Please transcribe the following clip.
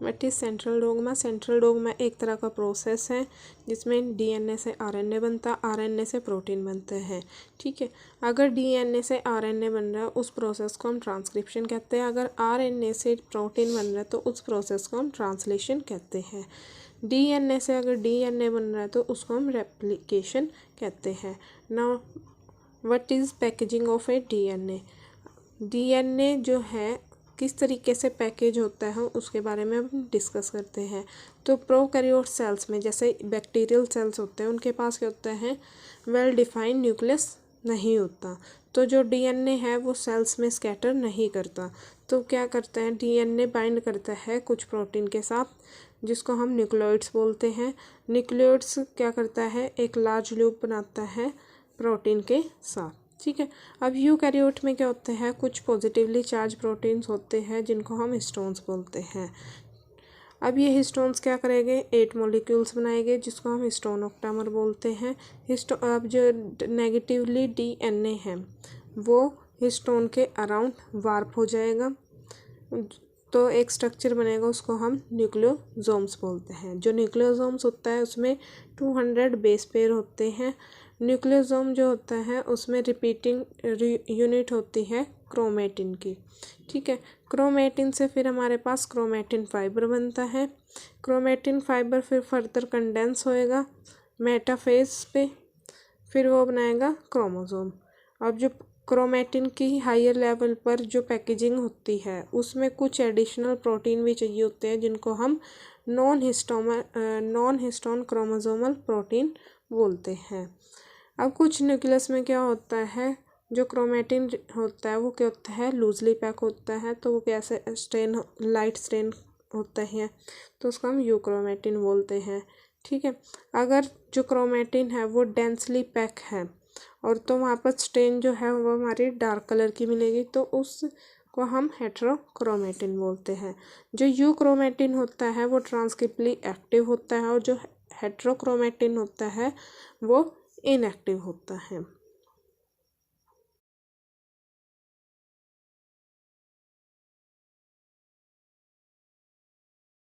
What is central dogma? Central dogma एक तरह का प्रोसेस है जिसमें डीएनए से आरएनए बनता, आरएनए से प्रोटीन बनते हैं। ठीक है, अगर डीएनए से आरएनए बन रहा है उस प्रोसेस को हम ट्रांसक्रिप्शन कहते हैं। अगर आरएनए से प्रोटीन बन रहा है तो उस प्रोसेस को हम ट्रांसलेशन कहते हैं। डीएनए से अगर डीएनए बन रहा है तो उसको हम रेप्लिकेशन कहते हैं। Now what is packaging of A DNA? DNA जो है किस तरीके से पैकेज होता है उसके बारे में हम डिस्कस करते हैं। तो प्रोकैरियोट सेल्स में, जैसे बैक्टीरियल सेल्स होते हैं, उनके पास क्या होता है, वेल डिफाइंड न्यूक्लियस नहीं होता। तो जो डीएनए है वो सेल्स में स्कैटर नहीं करता। तो क्या करता है, डीएनए बाइंड करता है कुछ प्रोटीन के साथ जिसको हम न्यूक्लियोइड्स बोलते हैं। न्यूक्लियोइड्स क्या करता है, एक लार्ज लूप बनाता है प्रोटीन के साथ। ठीक है, अब यूकैरियोट में क्या होते हैं, कुछ पॉजिटिवली चार्ज प्रोटीन्स होते हैं जिनको हम हिस्टोन्स बोलते हैं। अब ये हिस्टोन्स क्या करेंगे, 8 मॉलिक्यूल्स बनाएंगे जिसको हम हिस्टोन ऑक्टामर बोलते हैं। अब जो नेगेटिवली डीएनए है वो हिस्टोन के अराउंड वार्प हो जाएगा तो एक स्ट्रक्चर बनेगा, उसको हम न्यूक्लियोसोम्स बोलते हैं। जो न्यूक्लियोसोम्स होता है उसमें 200 बेस पेयर होते हैं। न्यूक्लियोसोम जो होता है उसमें रिपीटिंग यूनिट होती है क्रोमेटिन की। ठीक है, क्रोमेटिन से फिर हमारे पास क्रोमेटिन फाइबर बनता है। क्रोमेटिन फाइबर फिर फर्दर कंडेंस होएगा मेटाफेज पे, फिर वो बनाएगा क्रोमोसोम। अब जो क्रोमेटिन की हायर लेवल पर जो पैकेजिंग होती है उसमें कुछ एडिशनल प्रोटीन भी चाहिए होते हैं जिनको हम नॉन हिस्टोन क्रोमोसोमल प्रोटीन बोलते हैं। अब कुछ न्यूक्लियस में क्या होता है, जो क्रोमेटिन होता है वो क्या होता है, लूजली पैक होता है, तो वो कैसे लाइट स्ट्रेन होता है तो उसको हम यूक्रोमेटिन बोलते हैं। ठीक है, अगर जो क्रोमेटिन है वो डेंसली पैक है और तो वहाँ पर स्ट्रेन जो है वो हमारी डार्क कलर की मिलेगी तो उसको हम हेटेरोक्रोमेटिन बोलते हैं। जो यूक्रोमेटिन होता है वो ट्रांसक्रिप्टली एक्टिव होता है और जो हेटेरोक्रोमेटिन होता है वो इनएक्टिव होता है।